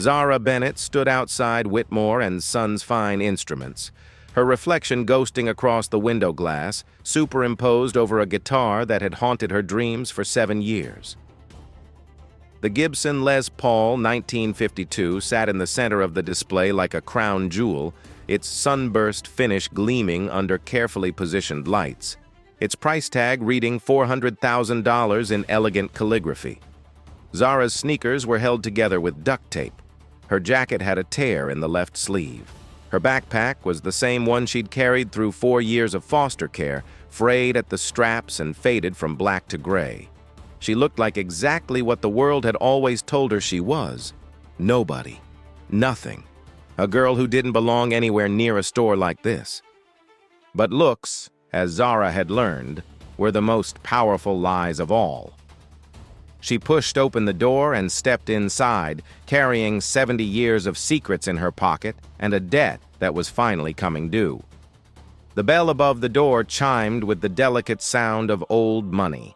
Zara Bennett stood outside Whitmore and Son's Fine Instruments, her reflection ghosting across the window glass, superimposed over a guitar that had haunted her dreams for 7 years. The Gibson Les Paul 1952 sat in the center of the display like a crown jewel, its sunburst finish gleaming under carefully positioned lights, its price tag reading $400,000 in elegant calligraphy. Zara's sneakers were held together with duct tape. Her jacket had a tear in the left sleeve. Her backpack was the same one she'd carried through 4 years of foster care, frayed at the straps and faded from black to gray. She looked like exactly what the world had always told her she was. Nobody. Nothing. A girl who didn't belong anywhere near a store like this. But looks, as Zara had learned, were the most powerful lies of all. She pushed open the door and stepped inside, carrying 70 years of secrets in her pocket and a debt that was finally coming due. The bell above the door chimed with the delicate sound of old money.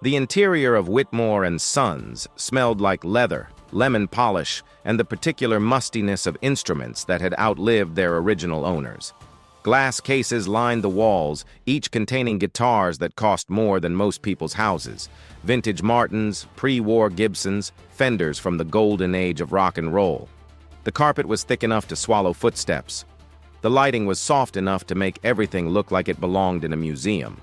The interior of Whitmore and Sons smelled like leather, lemon polish, and the particular mustiness of instruments that had outlived their original owners. Glass cases lined the walls, each containing guitars that cost more than most people's houses. Vintage Martins, pre-war Gibsons, Fenders from the golden age of rock and roll. The carpet was thick enough to swallow footsteps. The lighting was soft enough to make everything look like it belonged in a museum.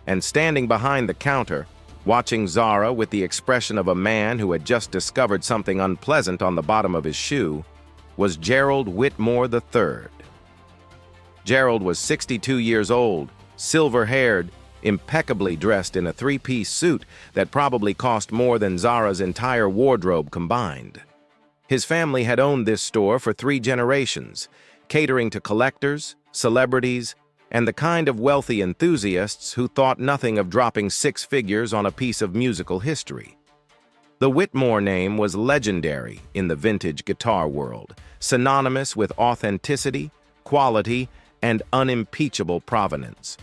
And standing behind the counter, watching Zara with the expression of a man who had just discovered something unpleasant on the bottom of his shoe, was Gerald Whitmore III. Gerald was 62 years old, silver-haired, impeccably dressed in a 3-piece suit that probably cost more than Zara's entire wardrobe combined. His family had owned this store for 3 generations, catering to collectors, celebrities, and the kind of wealthy enthusiasts who thought nothing of dropping 6 figures on a piece of musical history. The Whitmore name was legendary in the vintage guitar world, synonymous with authenticity, quality, and unimpeachable provenance.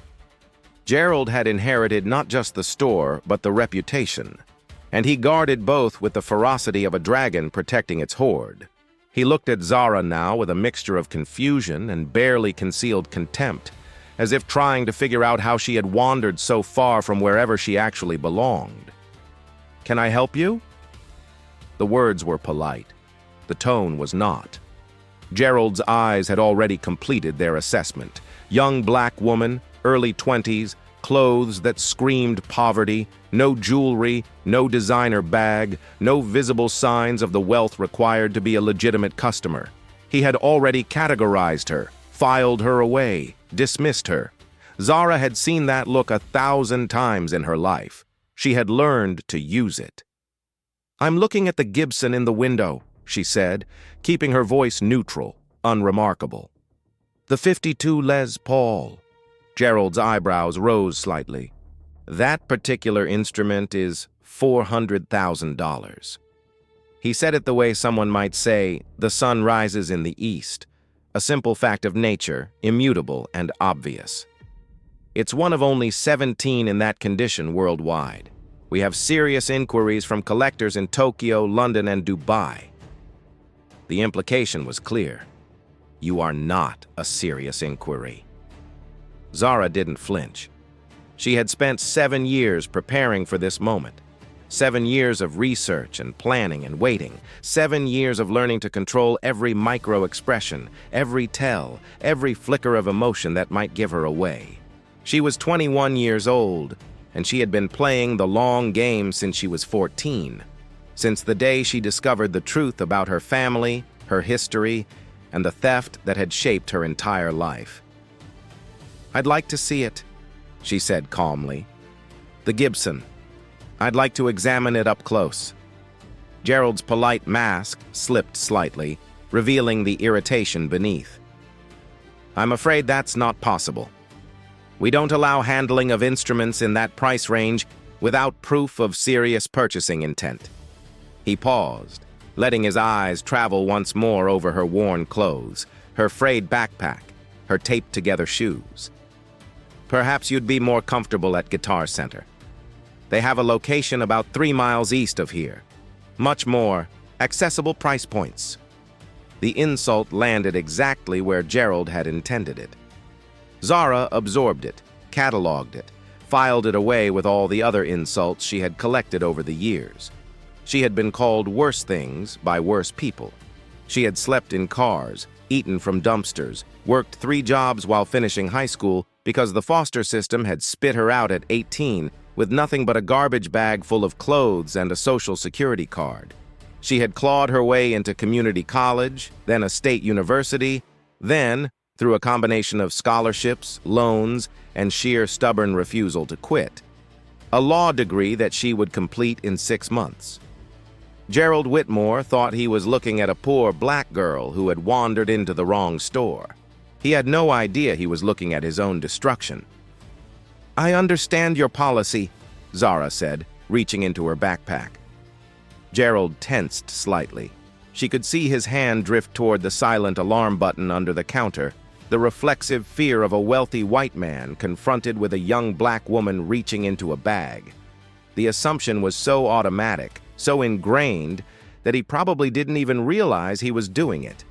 Gerald had inherited not just the store, but the reputation, and he guarded both with the ferocity of a dragon protecting its hoard. He looked at Zara now with a mixture of confusion and barely concealed contempt, as if trying to figure out how she had wandered so far from wherever she actually belonged. "Can I help you?" The words were polite. The tone was not. Gerald's eyes had already completed their assessment. Young black woman, early 20s, clothes that screamed poverty, no jewelry, no designer bag, no visible signs of the wealth required to be a legitimate customer. He had already categorized her, filed her away, dismissed her. Zara had seen that look 1,000 times in her life. She had learned to use it. "I'm looking at the Gibson in the window," she said, keeping her voice neutral, unremarkable. "The 52 Les Paul." Gerald's eyebrows rose slightly. "That particular instrument is $400,000. He said it the way someone might say, "The sun rises in the east," a simple fact of nature, immutable and obvious. It's one of only 17 in that condition worldwide. We have serious inquiries from collectors in Tokyo, London, and Dubai. The implication was clear. You are not a serious inquiry. Zara didn't flinch. She had spent 7 years preparing for this moment. 7 years of research and planning and waiting. 7 years of learning to control every micro-expression, every tell, every flicker of emotion that might give her away. She was 21 years old, and she had been playing the long game since she was 14, since the day she discovered the truth about her family, her history, and the theft that had shaped her entire life. "I'd like to see it," she said calmly. "The Gibson. I'd like to examine it up close." Gerald's polite mask slipped slightly, revealing the irritation beneath. "I'm afraid that's not possible. We don't allow handling of instruments in that price range without proof of serious purchasing intent." He paused, letting his eyes travel once more over her worn clothes, her frayed backpack, her taped-together shoes. "Perhaps you'd be more comfortable at Guitar Center. They have a location about 3 miles east of here. Much more Accessible price points. The insult landed exactly where Gerald had intended it. Zara absorbed it, cataloged it, filed it away with all the other insults she had collected over the years. She had been called worse things by worse people. She had slept in cars, eaten from dumpsters, worked 3 jobs while finishing high school because the foster system had spit her out at 18 with nothing but a garbage bag full of clothes and a social security card. She had clawed her way into community college, then a state university, then, through a combination of scholarships, loans, and sheer stubborn refusal to quit, a law degree that she would complete in 6 months. Gerald Whitmore thought he was looking at a poor black girl who had wandered into the wrong store. He had no idea he was looking at his own destruction. "I understand your policy," Zara said, reaching into her backpack. Gerald tensed slightly. She could see his hand drift toward the silent alarm button under the counter, the reflexive fear of a wealthy white man confronted with a young black woman reaching into a bag. The assumption was so automatic, so ingrained, that he probably didn't even realize he was doing it.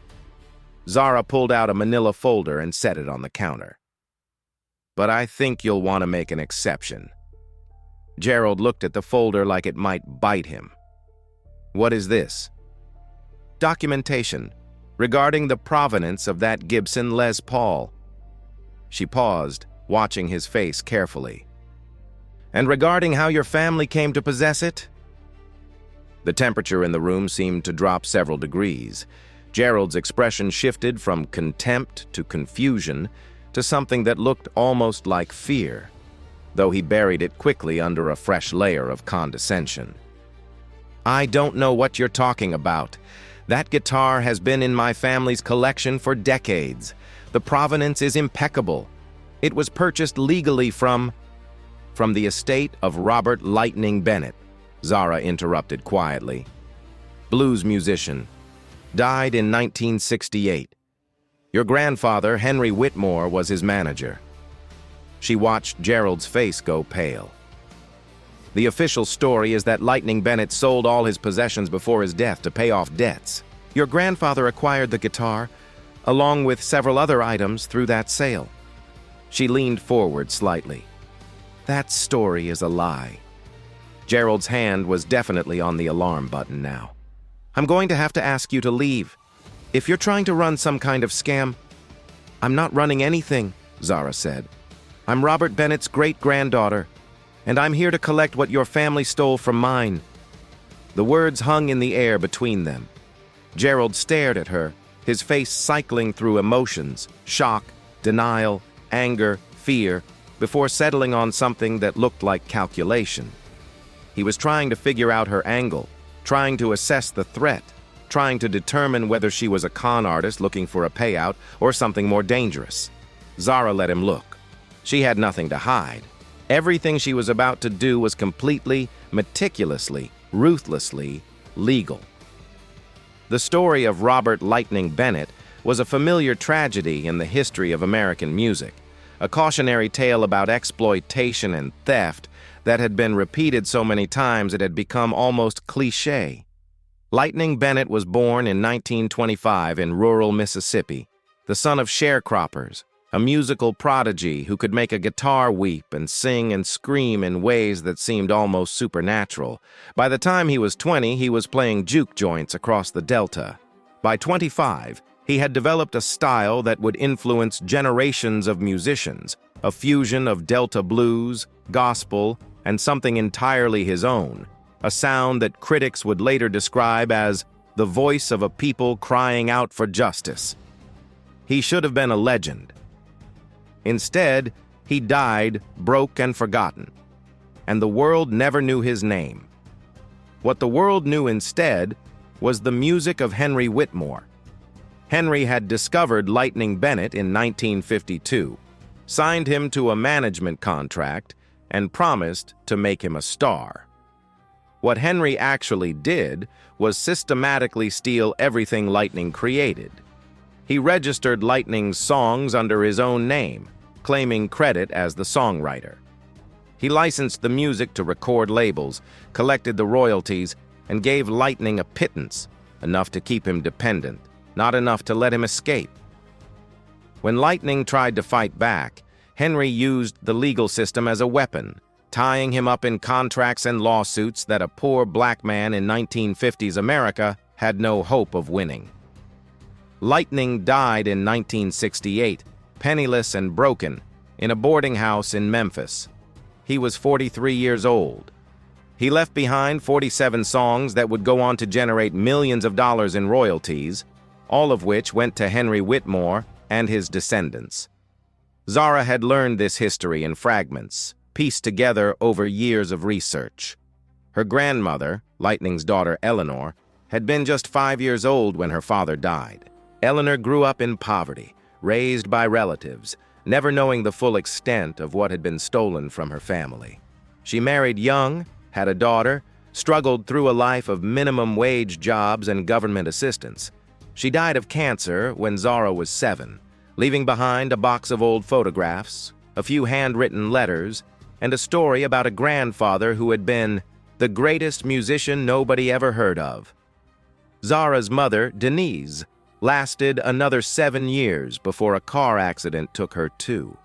Zara pulled out a manila folder and set it on the counter. "But I think you'll want to make an exception." Gerald looked at the folder like it might bite him. "What is this?" "Documentation regarding the provenance of that Gibson Les Paul." She paused, watching his face carefully. "And regarding how your family came to possess it?" The temperature in the room seemed to drop several degrees. Gerald's expression shifted from contempt to confusion to something that looked almost like fear, though he buried it quickly under a fresh layer of condescension. "I don't know what you're talking about. That guitar has been in my family's collection for decades. The provenance is impeccable. It was purchased legally from the estate of Robert Lightning Bennett," Zara interrupted quietly. "Blues musician. Died in 1968. Your grandfather, Henry Whitmore, was his manager." She watched Gerald's face go pale. "The official story is that Lightning Bennett sold all his possessions before his death to pay off debts. Your grandfather acquired the guitar, along with several other items, through that sale." She leaned forward slightly. "That story is a lie." Gerald's hand was definitely on the alarm button now. "I'm going to have to ask you to leave. If you're trying to run some kind of scam—" "I'm not running anything," Zara said. "I'm Robert Bennett's great-granddaughter, and I'm here to collect what your family stole from mine." The words hung in the air between them. Gerald stared at her, his face cycling through emotions, shock, denial, anger, fear, before settling on something that looked like calculation. He was trying to figure out her angle, trying to assess the threat, trying to determine whether she was a con artist looking for a payout or something more dangerous. Zara let him look. She had nothing to hide. Everything she was about to do was completely, meticulously, ruthlessly legal. The story of Robert Lightning Bennett was a familiar tragedy in the history of American music, a cautionary tale about exploitation and theft that had been repeated so many times it had become almost cliché. Lightning Bennett was born in 1925 in rural Mississippi, the son of sharecroppers, a musical prodigy who could make a guitar weep and sing and scream in ways that seemed almost supernatural. By the time he was 20, he was playing juke joints across the Delta. By 25, he had developed a style that would influence generations of musicians, a fusion of Delta blues, gospel, and something entirely his own, a sound that critics would later describe as the voice of a people crying out for justice. He should have been a legend. Instead, he died broke and forgotten, and the world never knew his name. What the world knew instead was the music of Henry Whitmore. Henry had discovered Lightning Bennett in 1952, signed him to a management contract, and promised to make him a star. What Henry actually did was systematically steal everything Lightning created. He registered Lightning's songs under his own name, claiming credit as the songwriter. He licensed the music to record labels, collected the royalties, and gave Lightning a pittance, enough to keep him dependent, not enough to let him escape. When Lightning tried to fight back, Henry used the legal system as a weapon, tying him up in contracts and lawsuits that a poor black man in 1950s America had no hope of winning. Lightning died in 1968, penniless and broken, in a boarding house in Memphis. He was 43 years old. He left behind 47 songs that would go on to generate millions of dollars in royalties, all of which went to Henry Whitmore and his descendants. Zara had learned this history in fragments, pieced together over years of research. Her grandmother, Lightning's daughter Eleanor, had been just 5 years old when her father died. Eleanor grew up in poverty, raised by relatives, never knowing the full extent of what had been stolen from her family. She married young, had a daughter, struggled through a life of minimum wage jobs and government assistance. She died of cancer when Zara was 7, leaving behind a box of old photographs, a few handwritten letters, and a story about a grandfather who had been the greatest musician nobody ever heard of. Zara's mother, Denise, lasted another 7 years before a car accident took her too.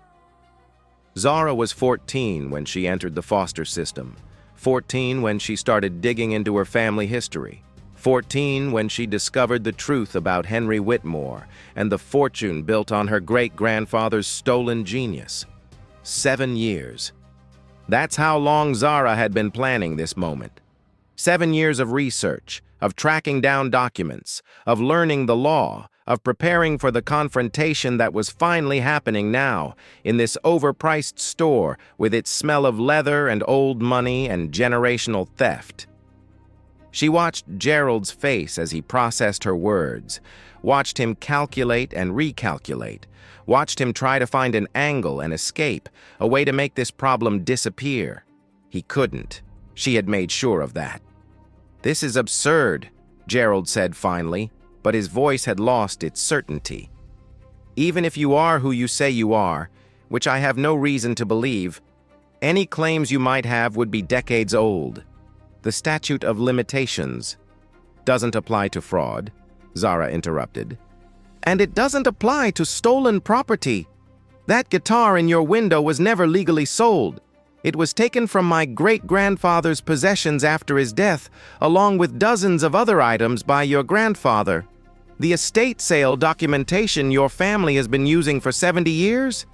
Zara was 14 when she entered the foster system, 14 when she started digging into her family history, 14 when she discovered the truth about Henry Whitmore and the fortune built on her great-grandfather's stolen genius. 7 years. That's how long Zara had been planning this moment. 7 years of research, of tracking down documents, of learning the law, of preparing for the confrontation that was finally happening now in this overpriced store with its smell of leather and old money and generational theft. She watched Gerald's face as he processed her words, watched him calculate and recalculate, watched him try to find an angle and escape, a way to make this problem disappear. He couldn't. She had made sure of that. "This is absurd," Gerald said finally, but his voice had lost its certainty. "Even if you are who you say you are, which I have no reason to believe, any claims you might have would be decades old. The statute of limitations doesn't apply to fraud," Zara interrupted. "And it doesn't apply to stolen property. That guitar in your window was never legally sold. It was taken from my great-grandfather's possessions after his death, along with dozens of other items by your grandfather. The estate sale documentation your family has been using for 70 years?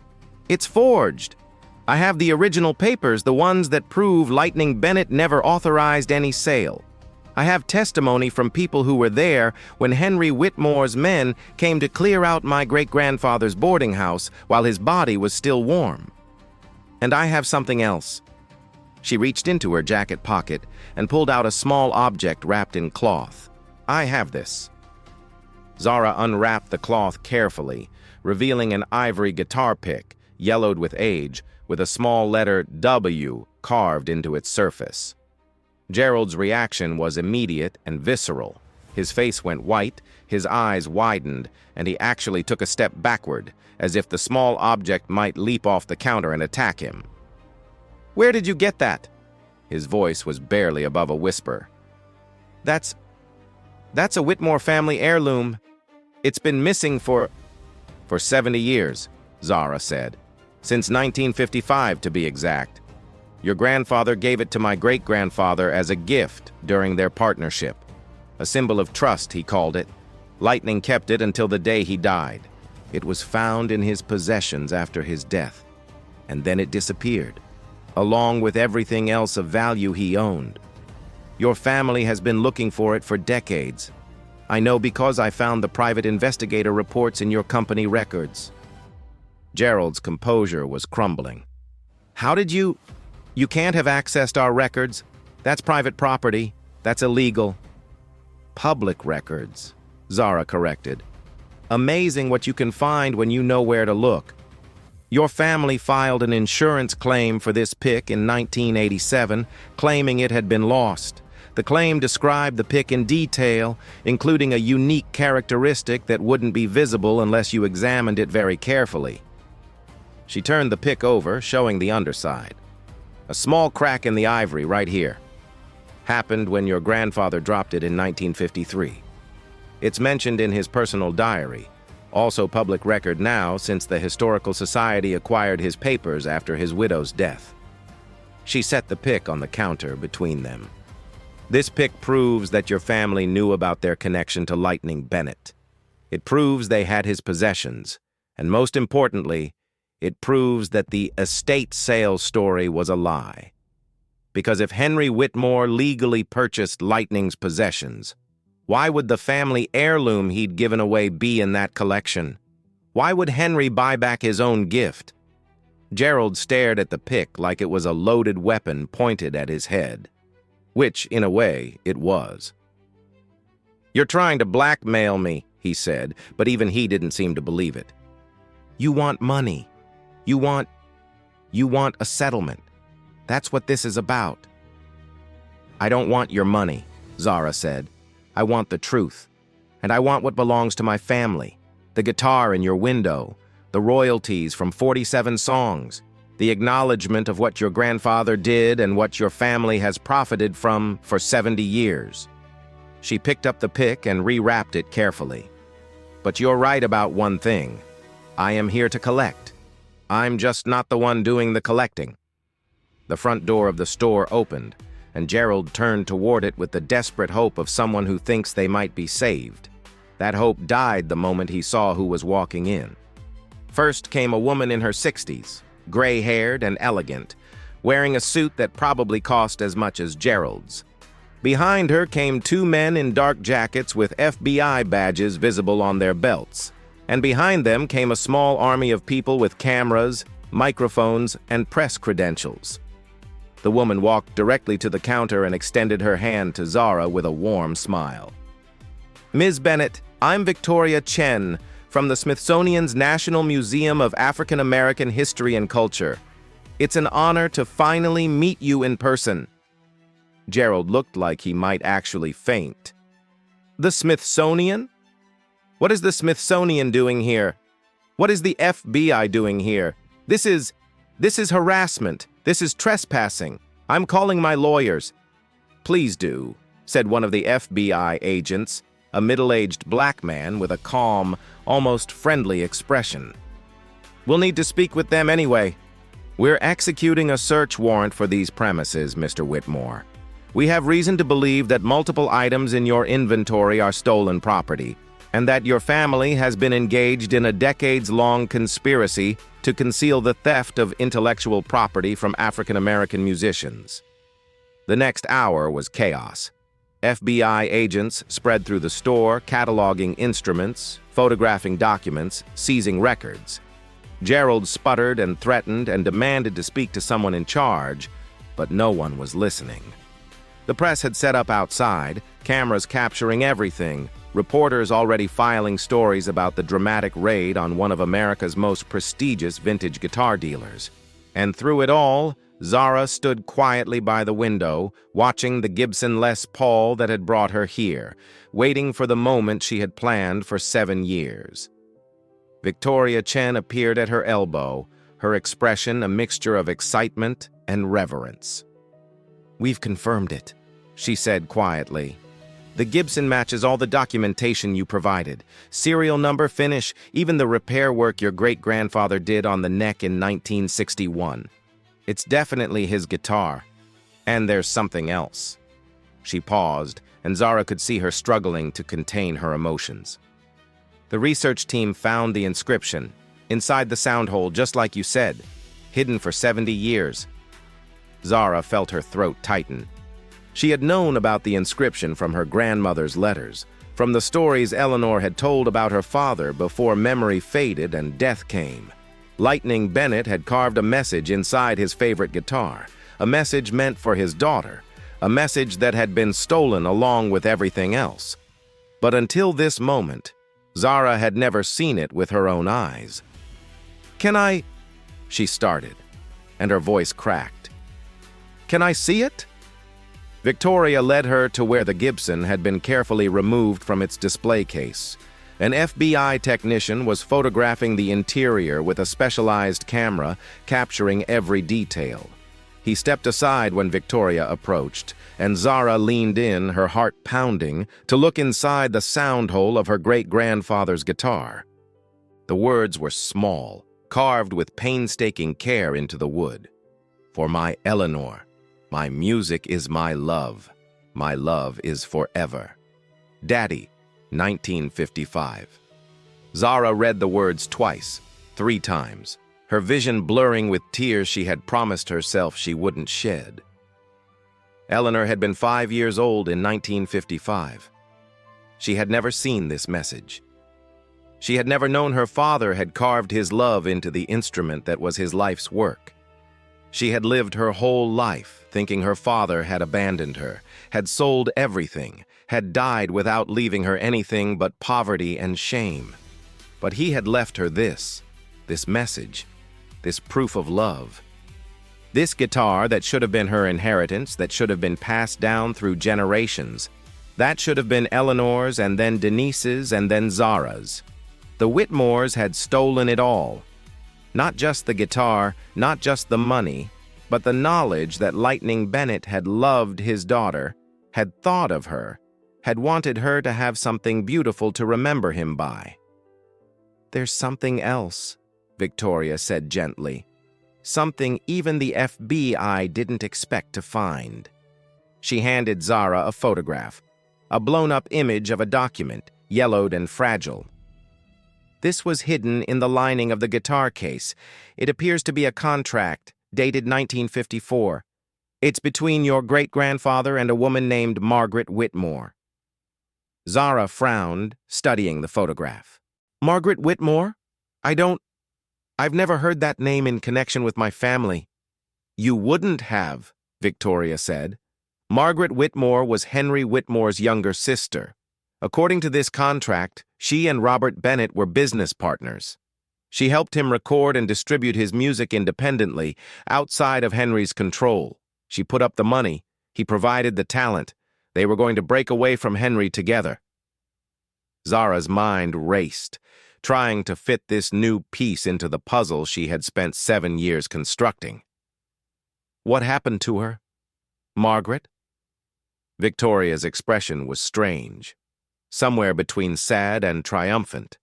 It's forged. I have the original papers, the ones that prove Lightning Bennett never authorized any sale. I have testimony from people who were there when Henry Whitmore's men came to clear out my great-grandfather's boarding house while his body was still warm. And I have something else." She reached into her jacket pocket and pulled out a small object wrapped in cloth. "I have this." Zara unwrapped the cloth carefully, revealing an ivory guitar pick, yellowed with age, with a small letter W carved into its surface. Gerald's reaction was immediate and visceral. His face went white, his eyes widened, and he actually took a step backward, as if the small object might leap off the counter and attack him. "Where did you get that?" His voice was barely above a whisper. That's a Whitmore family heirloom. It's been missing for 70 years, Zara said. Since 1955, to be exact. Your grandfather gave it to my great-grandfather as a gift during their partnership. A symbol of trust, he called it. Lightning kept it until the day he died. It was found in his possessions after his death, and then it disappeared, along with everything else of value he owned. Your family has been looking for it for decades. I know because I found the private investigator reports in your company records." Gerald's composure was crumbling. "How did you can't have accessed our records. That's private property. That's illegal." "Public records," Zara corrected. "Amazing what you can find when you know where to look. Your family filed an insurance claim for this pick in 1987, claiming it had been lost. The claim described the pick in detail, including a unique characteristic that wouldn't be visible unless you examined it very carefully." She turned the pick over, showing the underside. "A small crack in the ivory right here. Happened when your grandfather dropped it in 1953. It's mentioned in his personal diary, also public record now since the Historical Society acquired his papers after his widow's death. She set the pic on the counter between them. This pic proves that your family knew about their connection to Lightning Bennett. It proves they had his possessions, and most importantly, it proves that the estate sale story was a lie. Because if Henry Whitmore legally purchased Lightning's possessions, why would the family heirloom he'd given away be in that collection? Why would Henry buy back his own gift? Gerald stared at the pic like it was a loaded weapon pointed at his head, which, in a way, it was. "You're trying to blackmail me," he said, but even he didn't seem to believe it. "You want money. You want a settlement. That's what this is about." "I don't want your money," Zara said. "I want the truth. And I want what belongs to my family. The guitar in your window, the royalties from 47 songs, the acknowledgement of what your grandfather did and what your family has profited from for 70 years. She picked up the pic and rewrapped it carefully. "But you're right about one thing. I am here to collect. I'm just not the one doing the collecting." The front door of the store opened, and Gerald turned toward it with the desperate hope of someone who thinks they might be saved. That hope died the moment he saw who was walking in. First came a woman in her 60s, gray-haired and elegant, wearing a suit that probably cost as much as Gerald's. Behind her came two men in dark jackets with FBI badges visible on their belts, and behind them came a small army of people with cameras, microphones, and press credentials. The woman walked directly to the counter and extended her hand to Zara with a warm smile. "Ms. Bennett, I'm Victoria Chen from the Smithsonian's National Museum of African American History and Culture. It's an honor to finally meet you in person." Gerald looked like he might actually faint. "The Smithsonian? What is the Smithsonian doing here? What is the FBI doing here? This is harassment. This is trespassing. I'm calling my lawyers." "Please do," said one of the FBI agents, a middle-aged black man with a calm, almost friendly expression. "We'll need to speak with them anyway. We're executing a search warrant for these premises, Mr. Whitmore. We have reason to believe that multiple items in your inventory are stolen property, and that your family has been engaged in a decades-long conspiracy to conceal the theft of intellectual property from African American musicians." The next hour was chaos. FBI agents spread through the store, cataloging instruments, photographing documents, seizing records. Gerald sputtered and threatened and demanded to speak to someone in charge, but no one was listening. The press had set up outside, cameras capturing everything, reporters already filing stories about the dramatic raid on one of America's most prestigious vintage guitar dealers. And through it all, Zara stood quietly by the window, watching the Gibson Les Paul that had brought her here, waiting for the moment she had planned for 7 years. Victoria Chen appeared at her elbow, her expression a mixture of excitement and reverence. "We've confirmed it," she said quietly. "The Gibson matches all the documentation you provided. Serial number, finish, even the repair work your great-grandfather did on the neck in 1961. It's definitely his guitar. And there's something else." She paused, and Zara could see her struggling to contain her emotions. "The research team found the inscription, inside the sound hole, just like you said, hidden for 70 years. Zara felt her throat tighten. She had known about the inscription from her grandmother's letters, from the stories Eleanor had told about her father before memory faded and death came. Lightning Bennett had carved a message inside his favorite guitar, a message meant for his daughter, a message that had been stolen along with everything else. But until this moment, Zara had never seen it with her own eyes. "Can I?" she started, and her voice cracked. "Can I see it?" Victoria led her to where the Gibson had been carefully removed from its display case. An FBI technician was photographing the interior with a specialized camera, capturing every detail. He stepped aside when Victoria approached, and Zara leaned in, her heart pounding, to look inside the sound hole of her great-grandfather's guitar. The words were small, carved with painstaking care into the wood. "For my Eleanor, my music is my love is forever. Daddy, 1955. Zara read the words twice, 3 times, her vision blurring with tears she had promised herself she wouldn't shed. Eleanor had been 5 years old in 1955. She had never seen this message. She had never known her father had carved his love into the instrument that was his life's work. She had lived her whole life thinking her father had abandoned her, had sold everything, had died without leaving her anything but poverty and shame. But he had left her this message, this proof of love. This guitar that should have been her inheritance, that should have been passed down through generations. That should have been Eleanor's and then Denise's and then Zara's. The Whitmores had stolen it all. Not just the guitar, not just the money, but the knowledge that Lightning Bennett had loved his daughter, had thought of her, had wanted her to have something beautiful to remember him by. "There's something else," Victoria said gently. "Something even the FBI didn't expect to find." She handed Zara a photograph, a blown-up image of a document, yellowed and fragile. "This was hidden in the lining of the guitar case. It appears to be a contract, dated 1954. It's between your great-grandfather and a woman named Margaret Whitmore." Zara frowned, studying the photograph. "Margaret Whitmore? I've never heard that name in connection with my family." "You wouldn't have," Victoria said. "Margaret Whitmore was Henry Whitmore's younger sister. According to this contract, she and Robert Bennett were business partners. She helped him record and distribute his music independently, outside of Henry's control. She put up the money. He provided the talent. They were going to break away from Henry together." Zara's mind raced, trying to fit this new piece into the puzzle she had spent 7 years constructing. "What happened to her? Margaret?" Victoria's expression was strange, somewhere between sad and triumphant.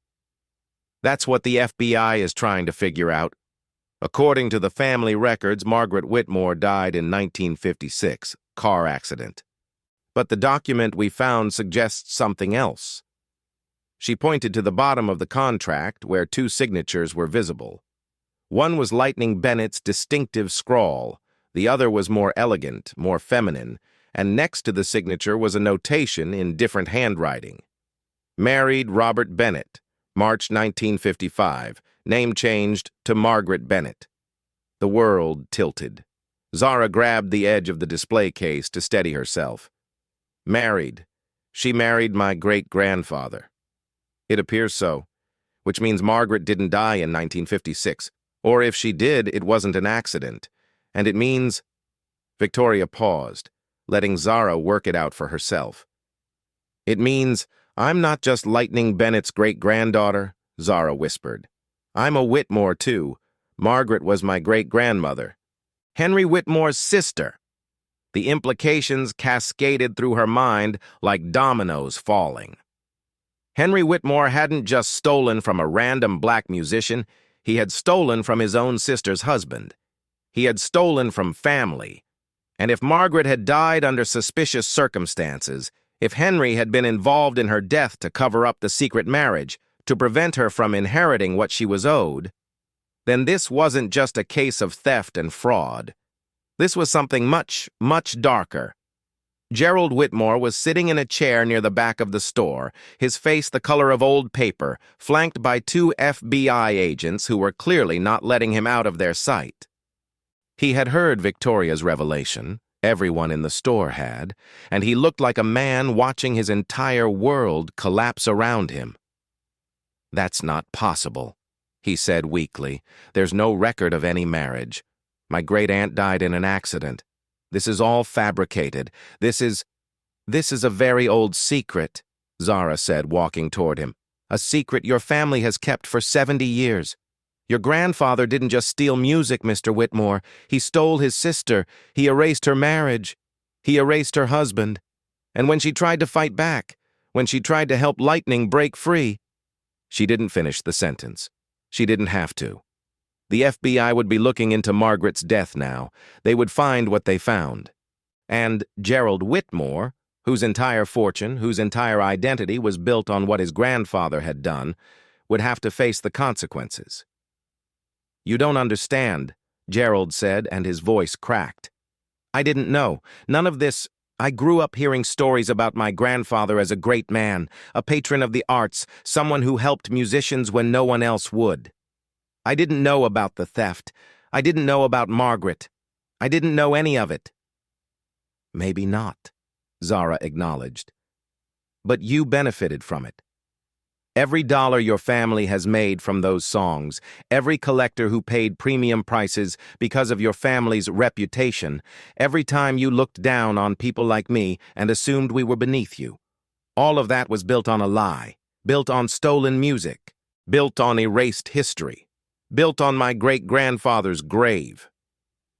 "That's what the FBI is trying to figure out. According to the family records, Margaret Whitmore died in 1956, car accident. But the document we found suggests something else." She pointed to the bottom of the contract where 2 signatures were visible. One was Lightning Bennett's distinctive scrawl, the other was more elegant, more feminine, and next to the signature was a notation in different handwriting. "Married Robert Bennett, March 1955, name changed to Margaret Bennett." The world tilted. Zara grabbed the edge of the display case to steady herself. "Married. She married my great-grandfather." "It appears so, which means Margaret didn't die in 1956, or if she did, it wasn't an accident. And it means—" Victoria paused, letting Zara work it out for herself. "It means I'm not just Lightning Bennett's great-granddaughter," Zara whispered. "I'm a Whitmore, too. Margaret was my great-grandmother. Henry Whitmore's sister." The implications cascaded through her mind like dominoes falling. Henry Whitmore hadn't just stolen from a random black musician, he had stolen from his own sister's husband. He had stolen from family. And if Margaret had died under suspicious circumstances, if Henry had been involved in her death to cover up the secret marriage, to prevent her from inheriting what she was owed, then this wasn't just a case of theft and fraud. This was something much, much darker. Gerald Whitmore was sitting in a chair near the back of the store, his face the color of old paper, flanked by 2 FBI agents who were clearly not letting him out of their sight. He had heard Victoria's revelation, everyone in the store had, and he looked like a man watching his entire world collapse around him. "That's not possible," he said weakly. "There's no record of any marriage. My great-aunt died in an accident. This is all fabricated. This is a very old secret," Zara said, walking toward him. "A secret your family has kept for 70 years. Your grandfather didn't just steal music, Mr. Whitmore. He stole his sister. He erased her marriage. He erased her husband. And when she tried to fight back, when she tried to help Lightning break free, she didn't finish the sentence. She didn't have to. The FBI would be looking into Margaret's death now. They would find what they found. And Gerald Whitmore, whose entire fortune, whose entire identity was built on what his grandfather had done, would have to face the consequences. "You don't understand," Gerald said, and his voice cracked. "I didn't know. None of this. I grew up hearing stories about my grandfather as a great man, a patron of the arts, someone who helped musicians when no one else would. I didn't know about the theft. I didn't know about Margaret. I didn't know any of it." "Maybe not," Zara acknowledged. "But you benefited from it. Every dollar your family has made from those songs, every collector who paid premium prices because of your family's reputation, every time you looked down on people like me and assumed we were beneath you, all of that was built on a lie, built on stolen music, built on erased history, built on my great-grandfather's grave."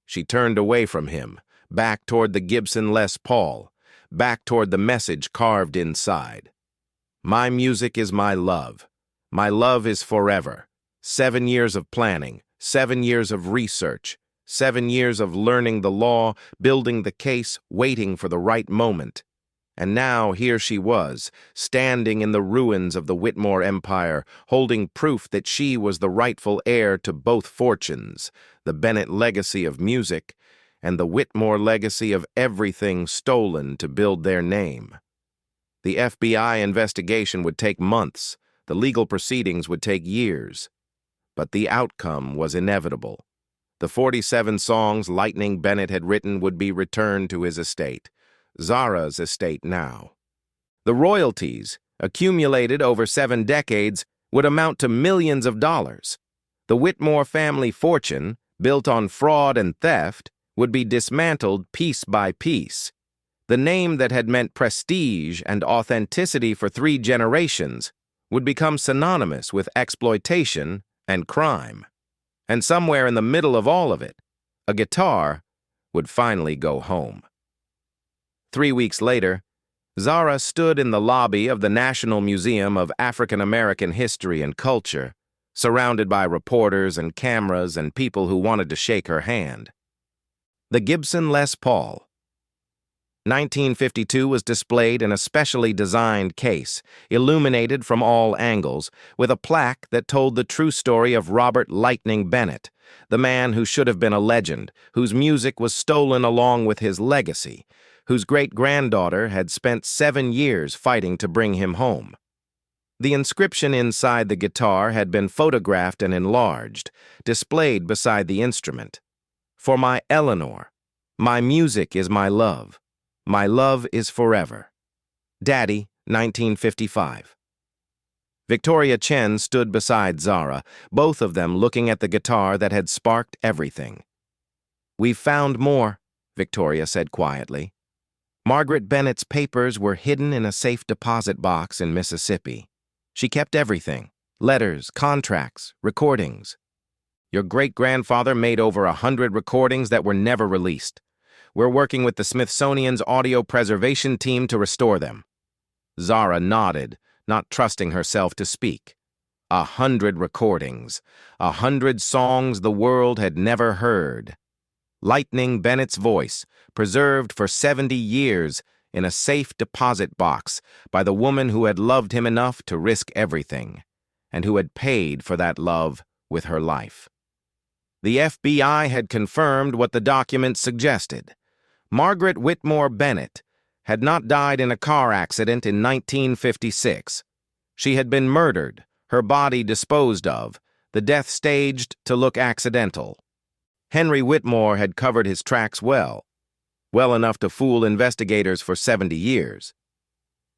She turned away from him, back toward the Gibson Les Paul, back toward the message carved inside. "My music is my love. My love is forever. 7 years of planning, 7 years of research, 7 years of learning the law, building the case, waiting for the right moment. And now here she was, standing in the ruins of the Whitmore Empire, holding proof that she was the rightful heir to both fortunes, the Bennett legacy of music and the Whitmore legacy of everything stolen to build their name. The FBI investigation would take months, the legal proceedings would take years. But the outcome was inevitable. The 47 songs Lightning Bennett had written would be returned to his estate, Zara's estate now. The royalties, accumulated over 7 decades, would amount to millions of dollars. The Whitmore family fortune, built on fraud and theft, would be dismantled piece by piece. The name that had meant prestige and authenticity for 3 generations would become synonymous with exploitation and crime. And somewhere in the middle of all of it, a guitar would finally go home. 3 weeks later, Zara stood in the lobby of the National Museum of African American History and Culture, surrounded by reporters and cameras and people who wanted to shake her hand. The Gibson Les Paul. 1952 was displayed in a specially designed case, illuminated from all angles, with a plaque that told the true story of Robert Lightning Bennett, the man who should have been a legend, whose music was stolen along with his legacy, whose great-granddaughter had spent 7 years fighting to bring him home. The inscription inside the guitar had been photographed and enlarged, displayed beside the instrument. "For my Eleanor, my music is my love. My love is forever. Daddy, 1955. Victoria Chen stood beside Zara, both of them looking at the guitar that had sparked everything. "We've found more," Victoria said quietly. "Margaret Bennett's papers were hidden in a safe deposit box in Mississippi. She kept everything: letters, contracts, recordings. Your great-grandfather made over 100 recordings that were never released. We're working with the Smithsonian's audio preservation team to restore them." Zara nodded, not trusting herself to speak. 100 recordings, 100 songs the world had never heard. Lightning Bennett's voice, preserved for 70 years in a safe deposit box by the woman who had loved him enough to risk everything, and who had paid for that love with her life. The FBI had confirmed what the documents suggested. Margaret Whitmore Bennett had not died in a car accident in 1956. She had been murdered, her body disposed of, the death staged to look accidental. Henry Whitmore had covered his tracks well enough to fool investigators for 70 years.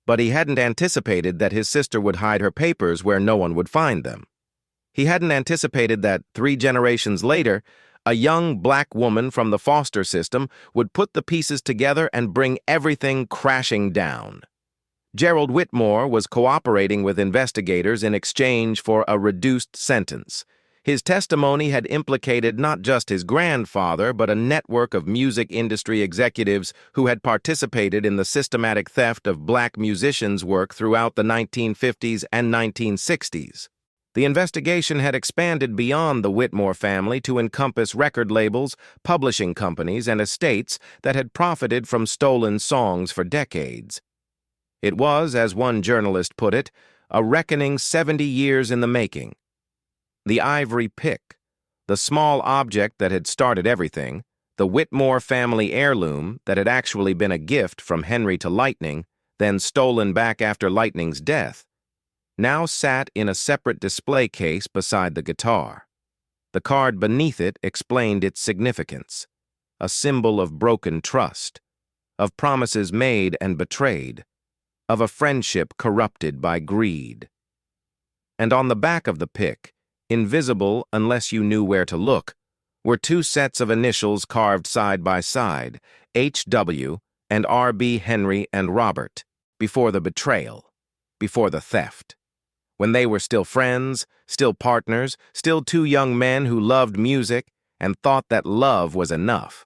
But he hadn't anticipated that his sister would hide her papers where no one would find them. He hadn't anticipated that 3 generations later, a young black woman from the foster system would put the pieces together and bring everything crashing down. Gerald Whitmore was cooperating with investigators in exchange for a reduced sentence. His testimony had implicated not just his grandfather, but a network of music industry executives who had participated in the systematic theft of black musicians' work throughout the 1950s and 1960s. The investigation had expanded beyond the Whitmore family to encompass record labels, publishing companies, and estates that had profited from stolen songs for decades. It was, as one journalist put it, a reckoning 70 years in the making. The ivory pick, the small object that had started everything, the Whitmore family heirloom that had actually been a gift from Henry to Lightning, then stolen back after Lightning's death, now sat in a separate display case beside the guitar. The card beneath it explained its significance, a symbol of broken trust, of promises made and betrayed, of a friendship corrupted by greed. And on the back of the pick, invisible unless you knew where to look, were two sets of initials carved side by side, H.W. and R.B. Henry and Robert, before the betrayal, before the theft. When they were still friends, still partners, still two young men who loved music and thought that love was enough.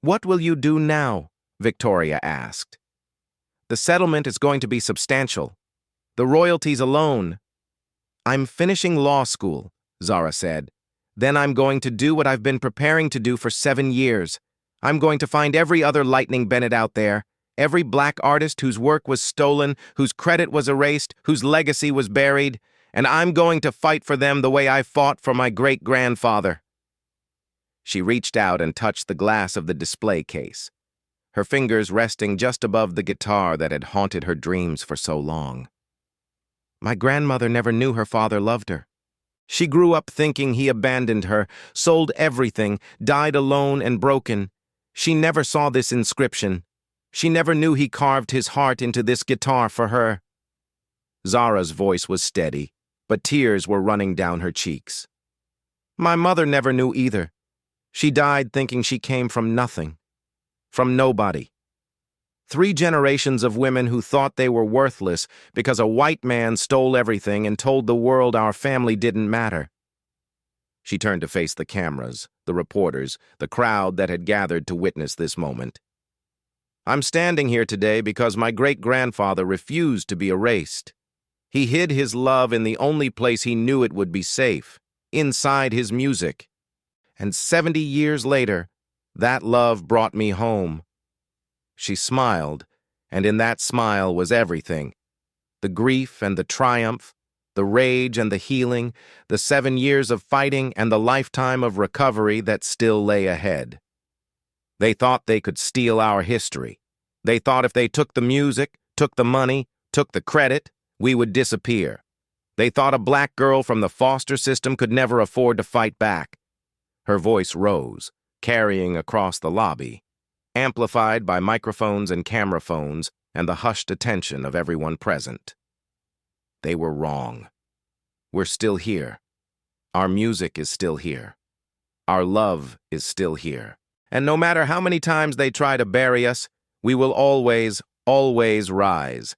"What will you do now?" Victoria asked. "The settlement is going to be substantial. The royalties alone." "I'm finishing law school," Zara said. "Then I'm going to do what I've been preparing to do for 7 years. I'm going to find every other Lightning Bennett out there, every black artist whose work was stolen, whose credit was erased, whose legacy was buried, and I'm going to fight for them the way I fought for my great-grandfather." She reached out and touched the glass of the display case, her fingers resting just above the guitar that had haunted her dreams for so long. "My grandmother never knew her father loved her. She grew up thinking he abandoned her, sold everything, died alone and broken. She never saw this inscription. She never knew he carved his heart into this guitar for her." Zara's voice was steady, but tears were running down her cheeks. "My mother never knew either. She died thinking she came from nothing, from nobody. 3 generations of women who thought they were worthless because a white man stole everything and told the world our family didn't matter." She turned to face the cameras, the reporters, the crowd that had gathered to witness this moment. "I'm standing here today because my great-grandfather refused to be erased. He hid his love in the only place he knew it would be safe, inside his music. And 70 years later, that love brought me home." She smiled, and in that smile was everything. The grief and the triumph, the rage and the healing, the 7 years of fighting and the lifetime of recovery that still lay ahead. They thought they could steal our history. They thought if they took the music, took the money, took the credit, we would disappear. They thought a black girl from the foster system could never afford to fight back. Her voice rose, carrying across the lobby, amplified by microphones and camera phones and the hushed attention of everyone present. They were wrong. We're still here. Our music is still here. Our love is still here. And no matter how many times they try to bury us, we will always, always rise.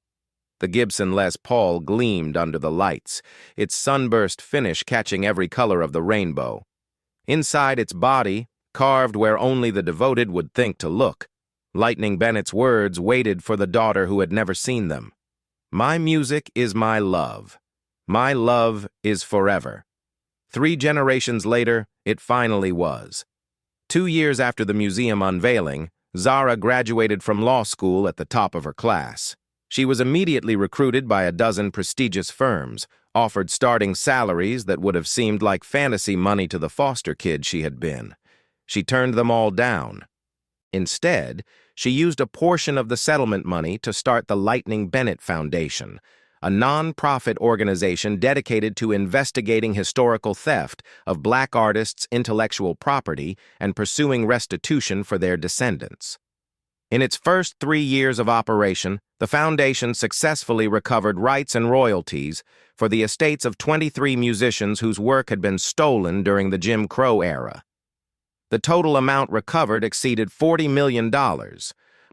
The Gibson Les Paul gleamed under the lights, its sunburst finish catching every color of the rainbow. Inside its body, carved where only the devoted would think to look, Lightning Bennett's words waited for the daughter who had never seen them. "My music is my love. My love is forever." 3 generations later, it finally was. 2 years after the museum unveiling, Zara graduated from law school at the top of her class. She was immediately recruited by a dozen prestigious firms, offered starting salaries that would have seemed like fantasy money to the foster kid she had been. She turned them all down. Instead, she used a portion of the settlement money to start the Lightning Bennett Foundation, a non-profit organization dedicated to investigating historical theft of black artists' intellectual property and pursuing restitution for their descendants. In its first 3 years of operation, the foundation successfully recovered rights and royalties for the estates of 23 musicians whose work had been stolen during the Jim Crow era. The total amount recovered exceeded $40 million,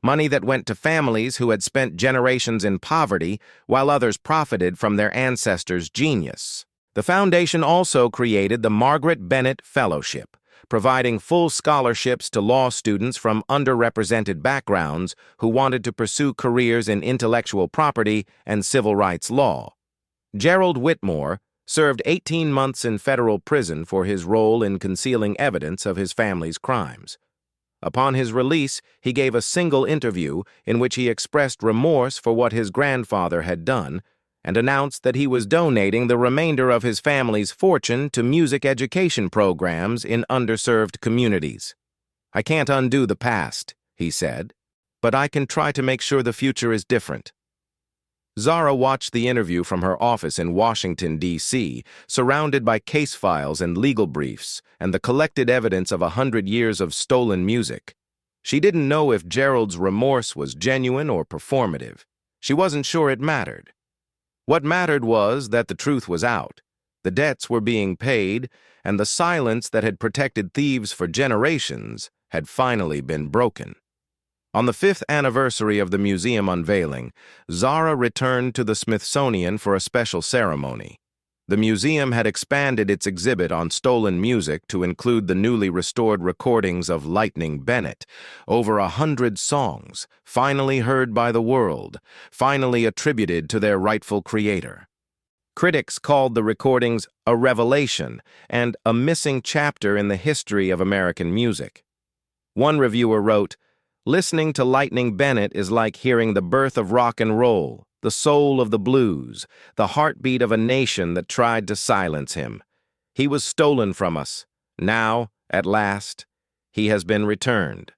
money that went to families who had spent generations in poverty while others profited from their ancestors' genius. The foundation also created the Margaret Bennett Fellowship, providing full scholarships to law students from underrepresented backgrounds who wanted to pursue careers in intellectual property and civil rights law. Gerald Whitmore served 18 months in federal prison for his role in concealing evidence of his family's crimes. Upon his release, he gave a single interview in which he expressed remorse for what his grandfather had done and announced that he was donating the remainder of his family's fortune to music education programs in underserved communities. "I can't undo the past," he said, "but I can try to make sure the future is different." Zara watched the interview from her office in Washington, D.C., surrounded by case files and legal briefs and the collected evidence of 100 years of stolen music. She didn't know if Gerald's remorse was genuine or performative. She wasn't sure it mattered. What mattered was that the truth was out, the debts were being paid, and the silence that had protected thieves for generations had finally been broken. On the 5th anniversary of the museum unveiling, Zara returned to the Smithsonian for a special ceremony. The museum had expanded its exhibit on stolen music to include the newly restored recordings of Lightning Bennett, over 100 songs, finally heard by the world, finally attributed to their rightful creator. Critics called the recordings a revelation and a missing chapter in the history of American music. One reviewer wrote, "Listening to Lightning Bennett is like hearing the birth of rock and roll, the soul of the blues, the heartbeat of a nation that tried to silence him. He was stolen from us. Now, at last, he has been returned."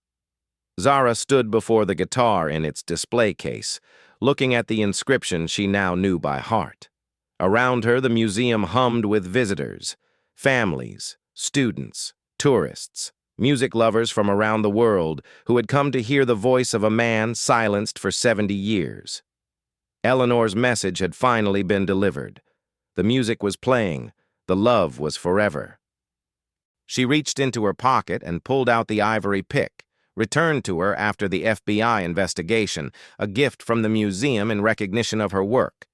Zara stood before the guitar in its display case, looking at the inscription she now knew by heart. Around her, the museum hummed with visitors, families, students, tourists, music lovers from around the world who had come to hear the voice of a man silenced for 70 years. Eleanor's message had finally been delivered. The music was playing. The love was forever. She reached into her pocket and pulled out the ivory pick, returned to her after the FBI investigation, a gift from the museum in recognition of her work.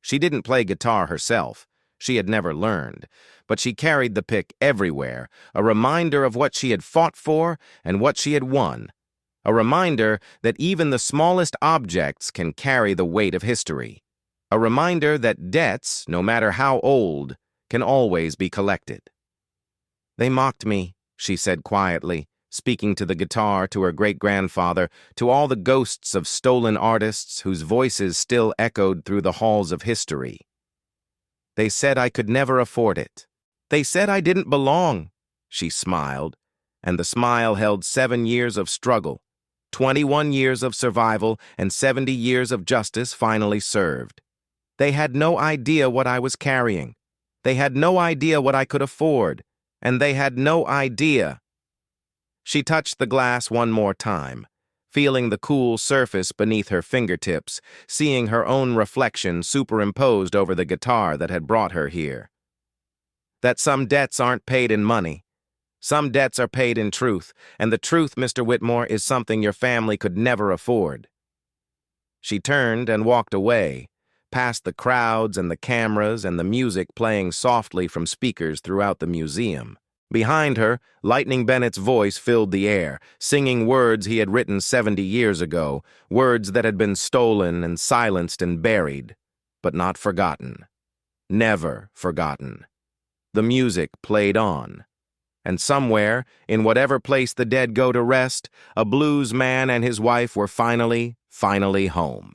She didn't play guitar herself. She had never learned, but she carried the pick everywhere, a reminder of what she had fought for and what she had won. A reminder that even the smallest objects can carry the weight of history. A reminder that debts, no matter how old, can always be collected. "They mocked me," she said quietly, speaking to the guitar, to her great-grandfather, to all the ghosts of stolen artists whose voices still echoed through the halls of history. "They said I could never afford it. They said I didn't belong." She smiled, and the smile held 7 years of struggle, 21 years of survival, and 70 years of justice finally served. They had no idea what I was carrying. They had no idea what I could afford, and they had no idea. She touched the glass one more time, feeling the cool surface beneath her fingertips, seeing her own reflection superimposed over the guitar that had brought her here. That some debts aren't paid in money. Some debts are paid in truth, and the truth, Mr. Whitmore, is something your family could never afford. She turned and walked away, past the crowds and the cameras and the music playing softly from speakers throughout the museum. Behind her, Lightning Bennett's voice filled the air, singing words he had written 70 years ago, words that had been stolen and silenced and buried, but not forgotten. Never forgotten. The music played on. And somewhere, in whatever place the dead go to rest, a blues man and his wife were finally home.